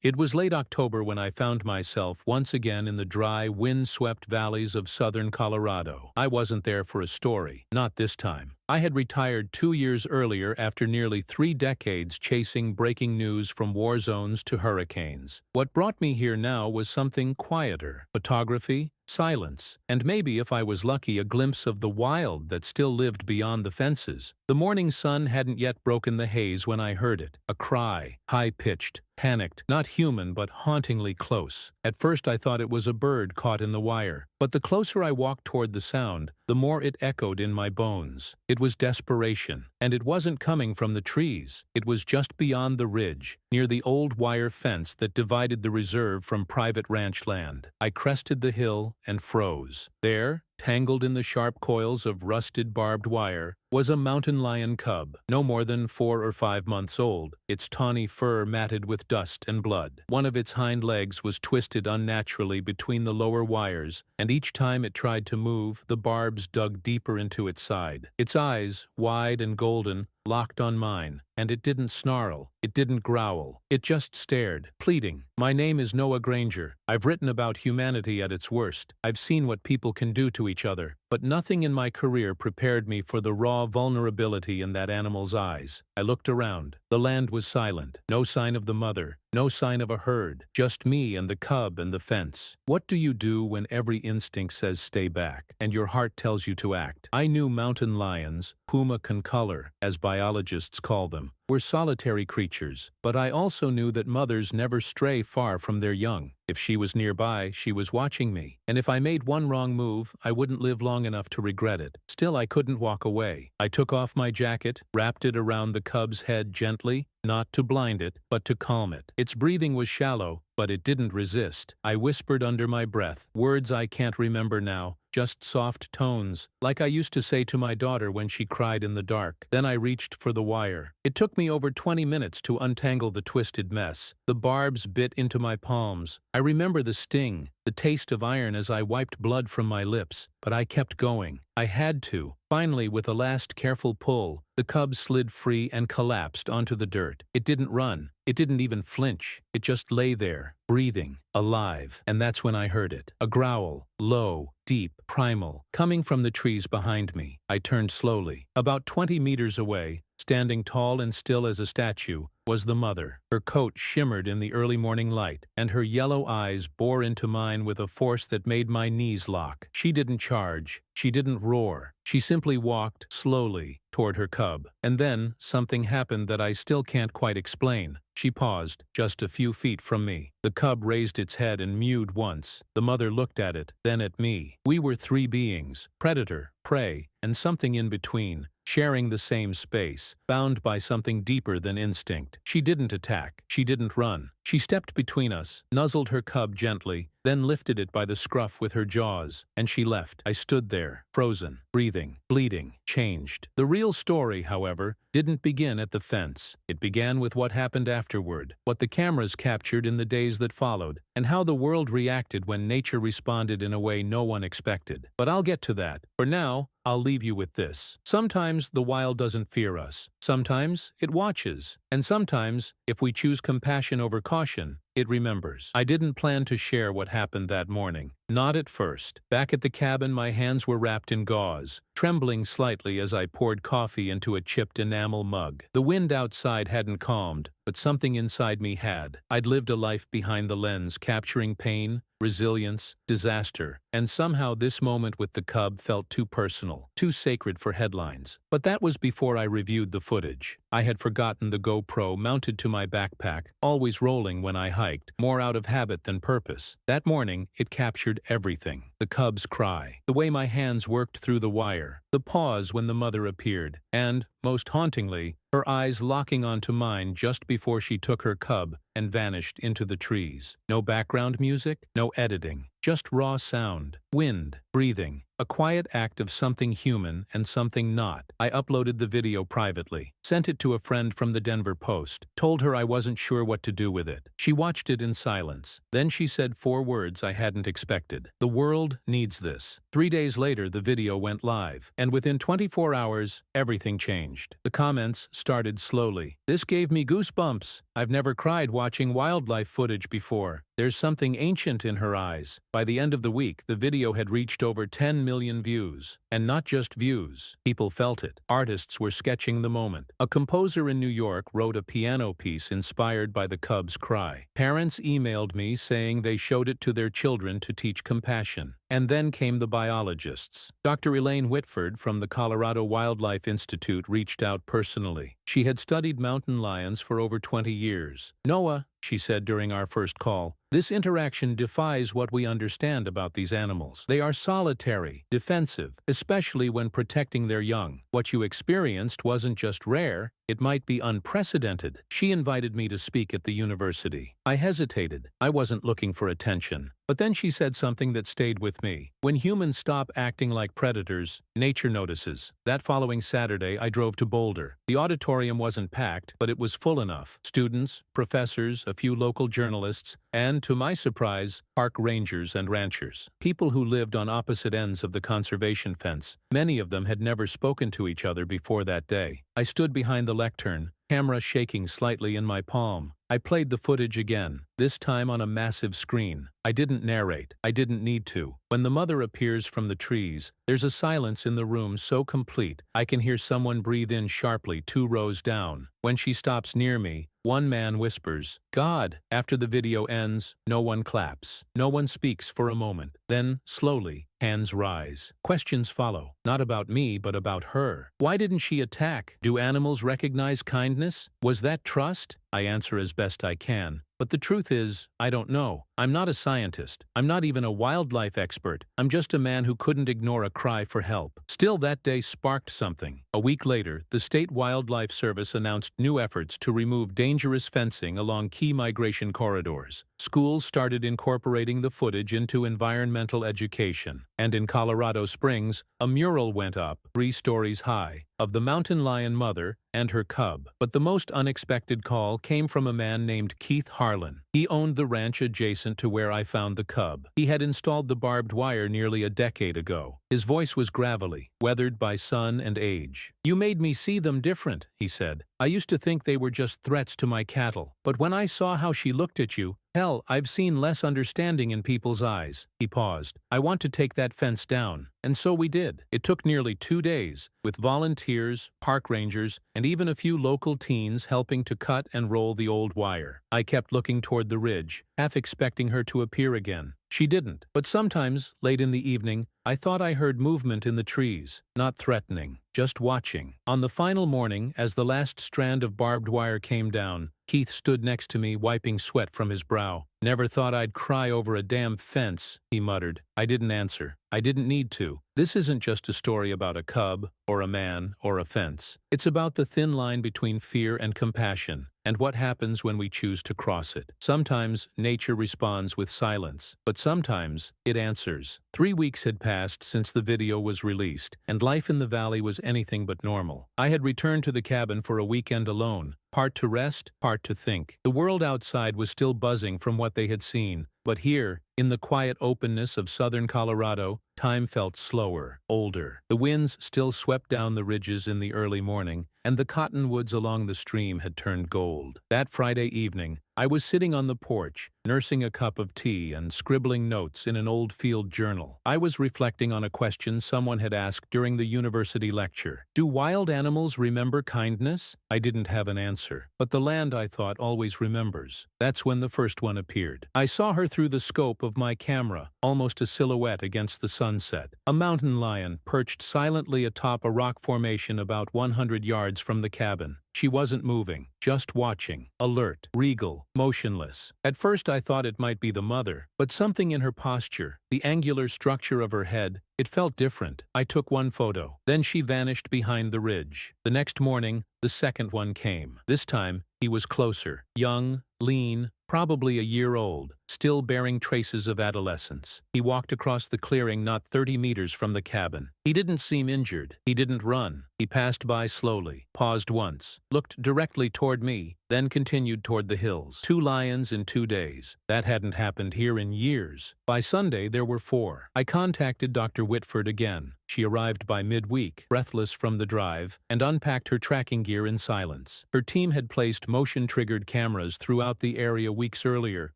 It was late October when I found myself once again in the dry, wind-swept valleys of southern Colorado. I wasn't there for a story, not this time. I had retired 2 years earlier after nearly 3 decades chasing breaking news from war zones to hurricanes. What brought me here now was something quieter: photography, silence, and maybe, if I was lucky, a glimpse of the wild that still lived beyond the fences. The morning sun hadn't yet broken the haze when I heard it. A cry, high-pitched, panicked, not human but hauntingly close. At first I thought it was a bird caught in the wire, but the closer I walked toward the sound, the more it echoed in my bones. It was desperation, and it wasn't coming from the trees. It was just beyond the ridge, near the old wire fence that divided the reserve from private ranch land. I crested the hill and froze. There, tangled in the sharp coils of rusted barbed wire, was a mountain lion cub, no more than 4 or 5 months old, its tawny fur matted with dust and blood. One of its hind legs was twisted unnaturally between the lower wires, and each time it tried to move, the barbs dug deeper into its side. Its eyes, wide and golden, locked on mine, and it didn't snarl, it didn't growl, it just stared, pleading. My name is Noah Granger. I've written about humanity at its worst. I've seen what people can do to each other, but nothing in my career prepared me for the raw vulnerability in that animal's eyes. I looked around. The land was silent. No sign of the mother, no sign of a herd, just me and the cub and the fence. What do you do when every instinct says stay back, and your heart tells you to act? I knew mountain lions, puma concolor, as biologists call them, were solitary creatures, but I also knew that mothers never stray far from their young. If she was nearby, she was watching me, and if I made one wrong move, I wouldn't live long enough to regret it. Still, I couldn't walk away. I took off my jacket, wrapped it around the cub's head gently, not to blind it, but to calm it. Its breathing was shallow, but it didn't resist. I whispered under my breath, words I can't remember now, just soft tones, like I used to say to my daughter when she cried in the dark. Then I reached for the wire. It took me over 20 minutes to untangle the twisted mess. The barbs bit into my palms. I remember the sting, the taste of iron as I wiped blood from my lips, but I kept going. I had to. Finally, with a last careful pull, the cub slid free and collapsed onto the dirt. It didn't run. It didn't even flinch. It just lay there, breathing, alive. And that's when I heard it. A growl, low, deep, primal, coming from the trees behind me. I turned slowly. About 20 meters away, standing tall and still as a statue, was the mother. Her coat shimmered in the early morning light, and her yellow eyes bore into mine with a force that made my knees lock. She didn't charge. She didn't roar. She simply walked slowly toward her cub. And then something happened that I still can't quite explain. She paused, just a few feet from me. The cub raised its head and mewed once. The mother looked at it, then at me. We were three beings: predator, prey, and something in between, sharing the same space, bound by something deeper than instinct. She didn't attack. She didn't run. She stepped between us, nuzzled her cub gently, then lifted it by the scruff with her jaws, and she left. I stood there, frozen, breathing, bleeding, changed. The real story, however, didn't begin at the fence. It began with what happened afterward, what the cameras captured in the days that followed, and how the world reacted when nature responded in a way no one expected. But I'll get to that. For now, I'll leave you with this. Sometimes the wild doesn't fear us. Sometimes it watches. And sometimes, if we choose compassion over caution, it remembers. I didn't plan to share what happened that morning. Not at first. Back at the cabin, my hands were wrapped in gauze, trembling slightly as I poured coffee into a chipped enamel mug. The wind outside hadn't calmed, but something inside me had. I'd lived a life behind the lens, capturing pain, resilience, disaster, and somehow this moment with the cub felt too personal, too sacred for headlines. But that was before I reviewed the footage. I had forgotten the GoPro mounted to my backpack, always rolling when I hiked, more out of habit than purpose. That morning, it captured everything. The cub's cry, the way my hands worked through the wire, the pause when the mother appeared, and, most hauntingly, her eyes locking onto mine just before she took her cub and vanished into the trees. No background music, no editing, just raw sound, wind, breathing, A quiet act of something human and something not. I uploaded the video privately, sent it to a friend from the Denver Post, told her I wasn't sure what to do with it. She watched it in silence. Then she said 4 words I hadn't expected. "The world needs this." 3 days later, the video went live, and within 24 hours, everything changed. The comments started slowly. "This gave me goosebumps. I've never cried watching wildlife footage before. There's something ancient in her eyes." By the end of the week, the video had reached over 10 million views. And not just views. People felt it. Artists were sketching the moment. A composer in New York wrote a piano piece inspired by the cub's cry. Parents emailed me saying they showed it to their children to teach compassion. And then came the biologists. Dr. Elaine Whitford from the Colorado Wildlife Institute reached out personally. She had studied mountain lions for over 20 years. "Noah," she said during our first call, "this interaction defies what we understand about these animals. They are solitary, defensive, especially when protecting their young. What you experienced wasn't just rare, it might be unprecedented." She invited me to speak at the university. I hesitated. I wasn't looking for attention. But then she said something that stayed with me. "When humans stop acting like predators, nature notices." That following Saturday, I drove to Boulder. The auditorium wasn't packed, but it was full enough. Students, professors, a few local journalists, and, to my surprise, park rangers and ranchers. People who lived on opposite ends of the conservation fence. Many of them had never spoken to each other before that day. I stood behind the lectern, camera shaking slightly in my palm. I played the footage again, this time on a massive screen. I didn't narrate. I didn't need to. When the mother appears from the trees, there's a silence in the room so complete, I can hear someone breathe in sharply 2 rows down. When she stops near me, one man whispers, "God." After the video ends, no one claps. No one speaks for a moment. Then, slowly, hands rise. Questions follow. Not about me, but about her. Why didn't she attack? Do animals recognize kindness? Was that trust? I answer as best I can. But the truth is, I don't know. I'm not a scientist. I'm not even a wildlife expert. I'm just a man who couldn't ignore a cry for help. Still, that day sparked something. A week later, the State Wildlife Service announced new efforts to remove dangerous fencing along key migration corridors. Schools started incorporating the footage into environmental education. And in Colorado Springs, a mural went up, 3 stories high, of the mountain lion mother and her cub. But the most unexpected call came from a man named Keith Harlan. He owned the ranch adjacent to where I found the cub. He had installed the barbed wire nearly a decade ago. His voice was gravelly, weathered by sun and age. "You made me see them different," he said. "I used to think they were just threats to my cattle. But when I saw how she looked at you, hell, I've seen less understanding in people's eyes." He paused. "I want to take that fence down." And so we did. It took nearly 2 days, with volunteers, park rangers, and even a few local teens helping to cut and roll the old wire. I kept looking toward the ridge, half expecting her to appear again. She didn't. But sometimes, late in the evening, I thought I heard movement in the trees. Not threatening, just watching. On the final morning, as the last strand of barbed wire came down, Keith stood next to me, wiping sweat from his brow. "Never thought I'd cry over a damn fence," he muttered. I didn't answer. I didn't need to. This isn't just a story about a cub, or a man, or a fence. It's about the thin line between fear and compassion, and what happens when we choose to cross it. Sometimes nature responds with silence, but sometimes it answers. 3 weeks had passed since the video was released, and life in the valley was anything but normal. I had returned to the cabin for a weekend alone, part to rest, part to think. The world outside was still buzzing from what they had seen, but here, in the quiet openness of southern Colorado, time felt slower, older. The winds still swept down the ridges in the early morning, and the cottonwoods along the stream had turned gold. That Friday evening, I was sitting on the porch, nursing a cup of tea and scribbling notes in an old field journal. I was reflecting on a question someone had asked during the university lecture. Do wild animals remember kindness? I didn't have an answer, but the land, I thought, always remembers. That's when the first one appeared. I saw her through the scope of my camera, almost a silhouette against the sunset. A mountain lion perched silently atop a rock formation about 100 yards from the cabin. She wasn't moving, just watching, alert, regal, motionless. At first I thought it might be the mother, but something in her posture, the angular structure of her head, it felt different. I took one photo. Then she vanished behind the ridge. The next morning, the second one came. This time, he was closer, young, lean, probably a year old, still bearing traces of adolescence. He walked across the clearing not 30 meters from the cabin. He didn't seem injured. He didn't run. He passed by slowly, paused once, looked directly toward me, then continued toward the hills. 2 lions in 2 days. That hadn't happened here in years. By Sunday, there were 4. I contacted Dr. Whitford again. She arrived by midweek, breathless from the drive, and unpacked her tracking gear in silence. Her team had placed motion-triggered cameras throughout the area weeks earlier,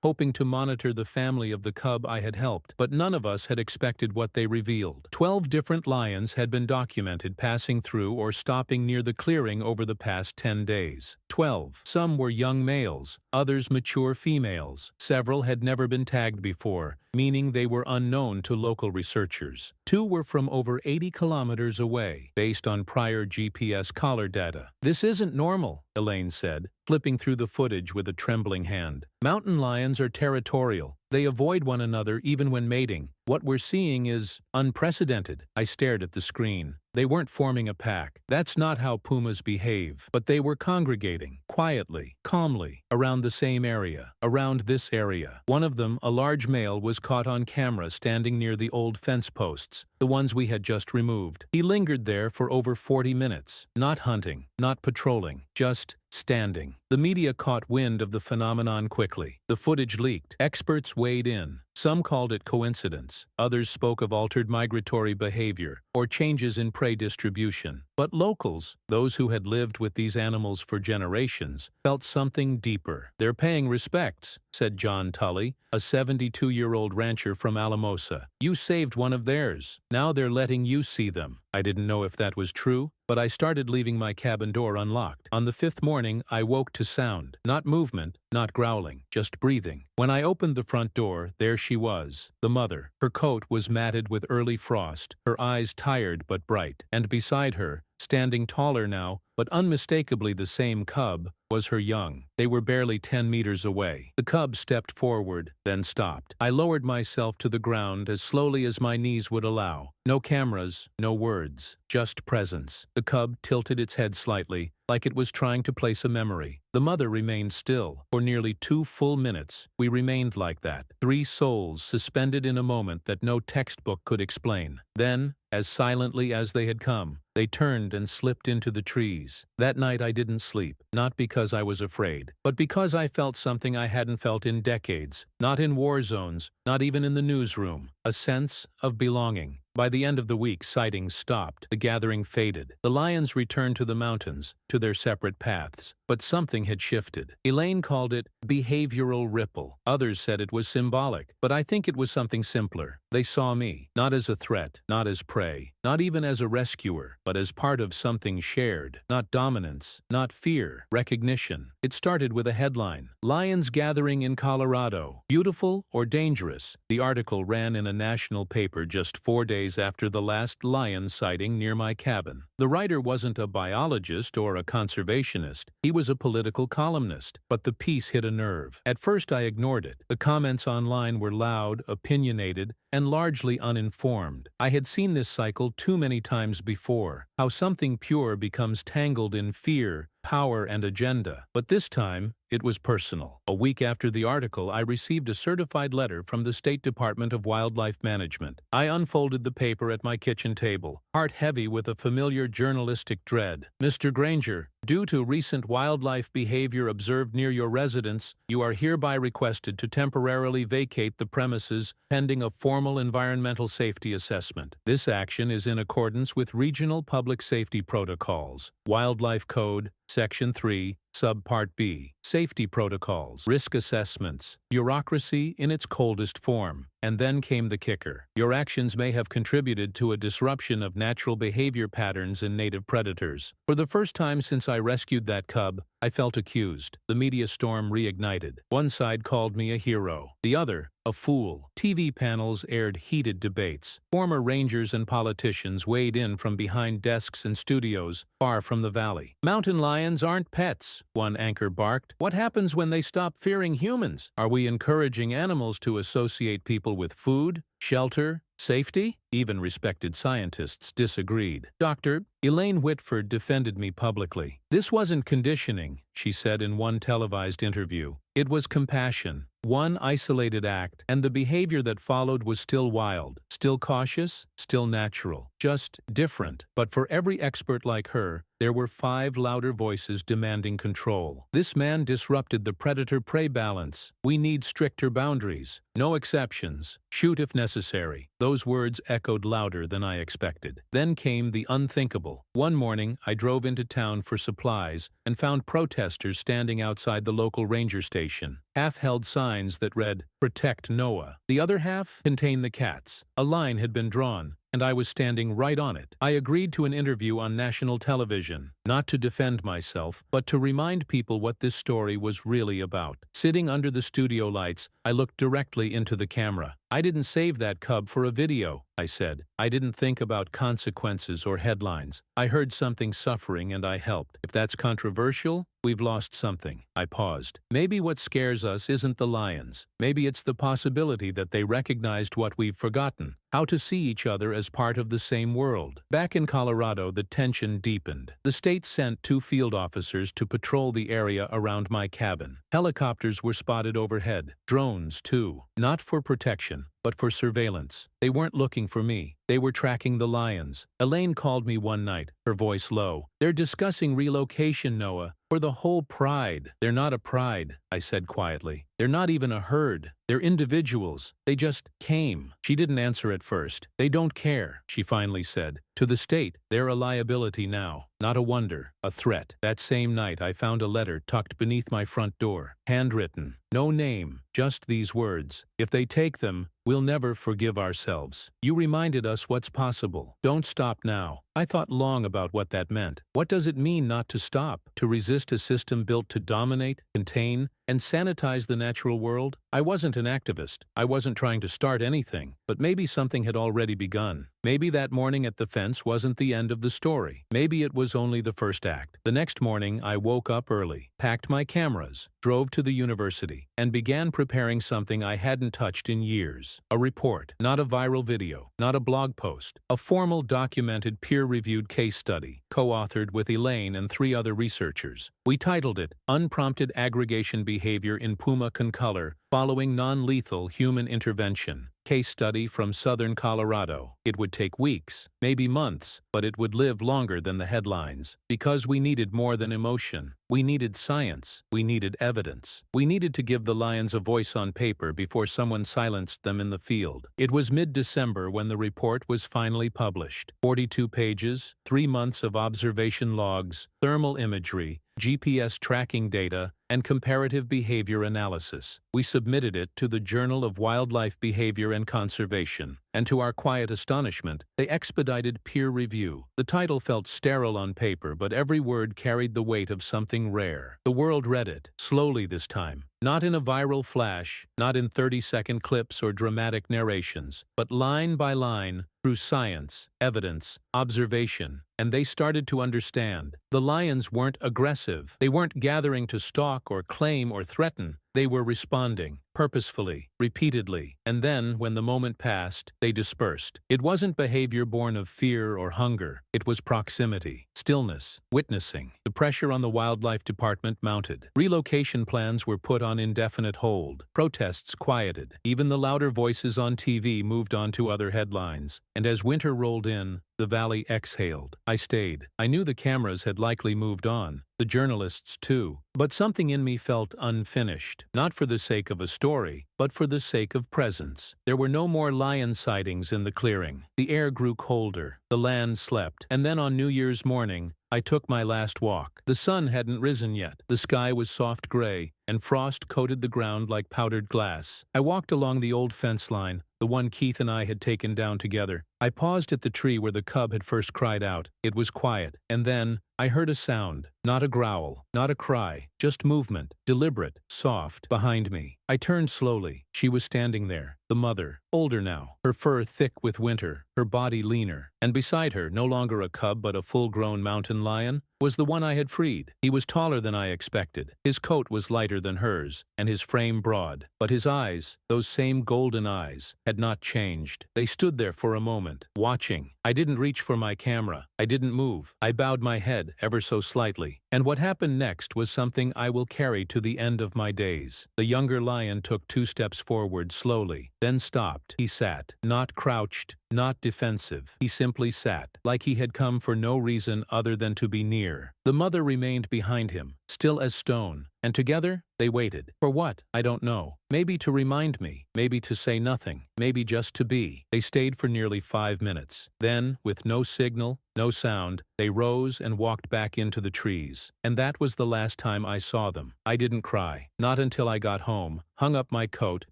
hoping to monitor the family of the cub I had helped, but none of us had expected what they revealed. 12 different lions had been documented passing through or stopping near the clearing over the past 10 days. 12. Some were young males, others mature females. Several had never been tagged before, meaning they were unknown to local researchers. 2 were from over 80 kilometers away, based on prior GPS collar data. "This isn't normal," Elaine said, flipping through the footage with a trembling hand. "Mountain lions are territorial. They avoid one another even when mating. What we're seeing is unprecedented." I stared at the screen. They weren't forming a pack. That's not how pumas behave. But they were congregating, quietly, calmly, around the same area, around this area. One of them, a large male, was caught on camera standing near the old fence posts, the ones we had just removed. He lingered there for over 40 minutes, not hunting, not patrolling, just standing. The media caught wind of the phenomenon quickly. The footage leaked. Experts weighed in. Some called it coincidence. Others spoke of altered migratory behavior or changes in prey distribution. But locals, those who had lived with these animals for generations, felt something deeper. "They're paying respects," said John Tully, a 72-year-old rancher from Alamosa. "You saved one of theirs. Now they're letting you see them." I didn't know if that was true, but I started leaving my cabin door unlocked. On the 5th morning, I woke to sound. Not movement, not growling, just breathing. When I opened the front door, there she was, the mother. Her coat was matted with early frost, her eyes tired but bright. And beside her, standing taller now, but unmistakably the same cub, was her young. They were barely 10 meters away. The cub stepped forward, then stopped. I lowered myself to the ground as slowly as my knees would allow. No cameras, no words, just presence. The cub tilted its head slightly, like it was trying to place a memory. The mother remained still. For nearly 2 full minutes, we remained like that. 3 souls suspended in a moment that no textbook could explain. Then, as silently as they had come, they turned and slipped into the trees. That night I didn't sleep, not because I was afraid, but because I felt something I hadn't felt in decades. Not in war zones, not even in the newsroom. A sense of belonging. By the end of the week, sightings stopped. The gathering faded. The lions returned to the mountains, to their separate paths. But something had shifted. Elaine called it behavioral ripple. Others said it was symbolic. But I think it was something simpler. They saw me, not as a threat, not as prey, not even as a rescuer, but as part of something shared. Not dominance, not fear, recognition. It started with a headline: "Lions Gathering in Colorado. Beautiful or dangerous?" The article ran in a national paper just 4 days after the last lion sighting near my cabin. The writer wasn't a biologist or a conservationist. He was a political columnist. But the piece hit a nerve. At first I ignored it. The comments online were loud, opinionated, and largely uninformed. I had seen this cycle too many times before, how something pure becomes tangled in fear, power, and agenda. But this time, it was personal. A week after the article, I received a certified letter from the State Department of Wildlife Management. I unfolded the paper at my kitchen table, heart heavy with a familiar journalistic dread. "Mr. Granger, due to recent wildlife behavior observed near your residence, you are hereby requested to temporarily vacate the premises pending a formal environmental safety assessment. This action is in accordance with regional public safety protocols. Wildlife Code, Section 3, Subpart B. Safety protocols, risk assessments, bureaucracy in its coldest form." And then came the kicker. "Your actions may have contributed to a disruption of natural behavior patterns in native predators." For the first time since I rescued that cub, I felt accused. The media storm reignited. One side called me a hero, the other, a fool. TV panels aired heated debates. Former rangers and politicians weighed in from behind desks and studios far from the valley. "Mountain lions aren't pets," one anchor barked. "What happens when they stop fearing humans? Are we encouraging animals to associate people with food, shelter, safety?" Even respected scientists disagreed. Dr. Elaine Whitford defended me publicly. "This wasn't conditioning," she said in one televised interview. It was compassion. One isolated act, and the behavior that followed was still wild, still cautious, still natural, just different. But for every expert like her, there were 5 louder voices demanding control. This man disrupted the predator-prey balance. We need stricter boundaries. No exceptions. Shoot if necessary. Those words echoed louder than I expected. Then came the unthinkable. One morning, I drove into town for supplies and found protesters standing outside the local ranger station. Half held signs that read, "Protect Noah." The other half contained the cats. A line had been drawn, and I was standing right on it. I agreed to an interview on national television, not to defend myself, but to remind people what this story was really about. Sitting under the studio lights, I looked directly into the camera. "I didn't save that cub for a video," I said. "I didn't think about consequences or headlines. I heard something suffering and I helped. If that's controversial, we've lost something." I paused. Maybe what scares us isn't the lions. Maybe it's the possibility that they recognized what we've forgotten, how to see each other as part of the same world. Back in Colorado, the tension deepened. The state sent 2 field officers to patrol the area around my cabin. Helicopters were spotted overhead. Drones, too. Not for protection, but for surveillance. They weren't looking for me. They were tracking the lions. Elaine called me one night, her voice low. "They're discussing relocation, Noah, for the whole pride." "They're not a pride," I said quietly. "They're not even a herd. They're individuals. They just came." She didn't answer at first. "They don't care," she finally said. "To the state, they're a liability now. Not a wonder, a threat." That same night, I found a letter tucked beneath my front door. Handwritten. No name, just these words. "If they take them, we'll never forgive ourselves. You reminded us what's possible. Don't stop now." I thought long about what that meant. What does it mean not to stop? To resist a system built to dominate, contain, and sanitize the natural world? I wasn't an activist. I wasn't trying to start anything. But maybe something had already begun. Maybe that morning at the fence wasn't the end of the story. Maybe it was only the first act. The next morning, I woke up early, packed my cameras, drove to the university, and began preparing something I hadn't touched in years. A report, not a viral video, not a blog post, a formal documented peer-reviewed case study, co-authored with Elaine and 3 other researchers. We titled it, "Unprompted Aggregation Behavior in Puma Concolor Following Non-Lethal Human Intervention. Case study from southern Colorado." It would take weeks, maybe months, but it would live longer than the headlines. Because we needed more than emotion. We needed science. We needed evidence. We needed to give the lions a voice on paper before someone silenced them in the field. It was mid-December when the report was finally published. 42 pages, 3 months of observation logs, thermal imagery, GPS tracking data, and comparative behavior analysis. We submitted it to the Journal of Wildlife Behavior and Conservation, and to our quiet astonishment, they expedited peer review. The title felt sterile on paper, but every word carried the weight of something rare. The world read it, slowly this time. Not in a viral flash, not in 30-second clips or dramatic narrations, but line by line, through science, evidence, observation, and they started to understand. The lions weren't aggressive. They weren't gathering to stalk or claim or threaten. They were responding, purposefully, repeatedly, and then, when the moment passed, they dispersed. It wasn't behavior born of fear or hunger. It was proximity, stillness, witnessing. The pressure on the wildlife department mounted. Relocation plans were put on indefinite hold. Protests quieted. Even the louder voices on TV moved on to other headlines. And as winter rolled in, the valley exhaled. I stayed. I knew the cameras had likely moved on. The journalists too. But something in me felt unfinished. Not for the sake of a story, but for the sake of presence. There were no more lion sightings in the clearing. The air grew colder. The land slept. And then on New Year's morning, I took my last walk. The sun hadn't risen yet. The sky was soft gray, and frost coated the ground like powdered glass. I walked along the old fence line, the one Keith and I had taken down together. I paused at the tree where the cub had first cried out. It was quiet. And then, I heard a sound. Not a growl, not a cry, just movement, deliberate, soft, behind me. I turned slowly. She was standing there, the mother, older now, her fur thick with winter, her body leaner. And beside her, no longer a cub but a full-grown mountain lion, was the one I had freed. He was taller than I expected. His coat was lighter than hers, and his frame broad. But his eyes, those same golden eyes, had not changed. They stood there for a moment, watching. I didn't reach for my camera. I didn't move. I bowed my head, ever so slightly. quickly. And what happened next was something I will carry to the end of my days. The younger lion took 2 steps forward slowly, then stopped. He sat, not crouched, not defensive. He simply sat, like he had come for no reason other than to be near. The mother remained behind him, still as stone, and together they waited. For what? I don't know. Maybe to remind me, maybe to say nothing, maybe just to be. They stayed for nearly 5 minutes. Then, with no signal, no sound, they rose and walked back into the trees. And that was the last time I saw them. I didn't cry. Not until I got home, hung up my coat,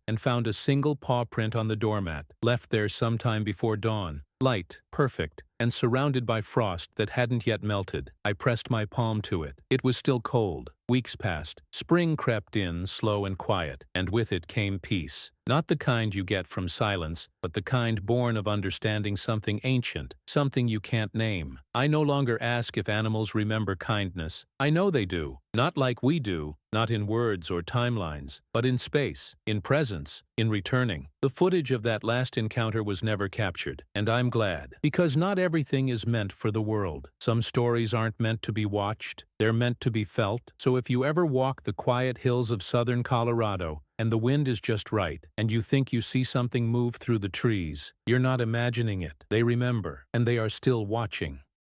and found a single paw print on the doormat, left there sometime before dawn. Light, perfect, and surrounded by frost that hadn't yet melted. I pressed my palm to it. It was still cold. Weeks passed. Spring crept in, slow and quiet, and with it came peace. Not the kind you get from silence, but the kind born of understanding something ancient, something you can't name. I no longer ask if animals remember kindness. I know they do. Not like we do, not in words or timelines, but in space, in presence, in returning. The footage of that last encounter was never captured, and I'm glad. Because not everything is meant for the world. Some stories aren't meant to be watched, they're meant to be felt. So if you ever walk the quiet hills of southern Colorado, and the wind is just right, and you think you see something move through the trees, you're not imagining it. They remember, and they are still watching.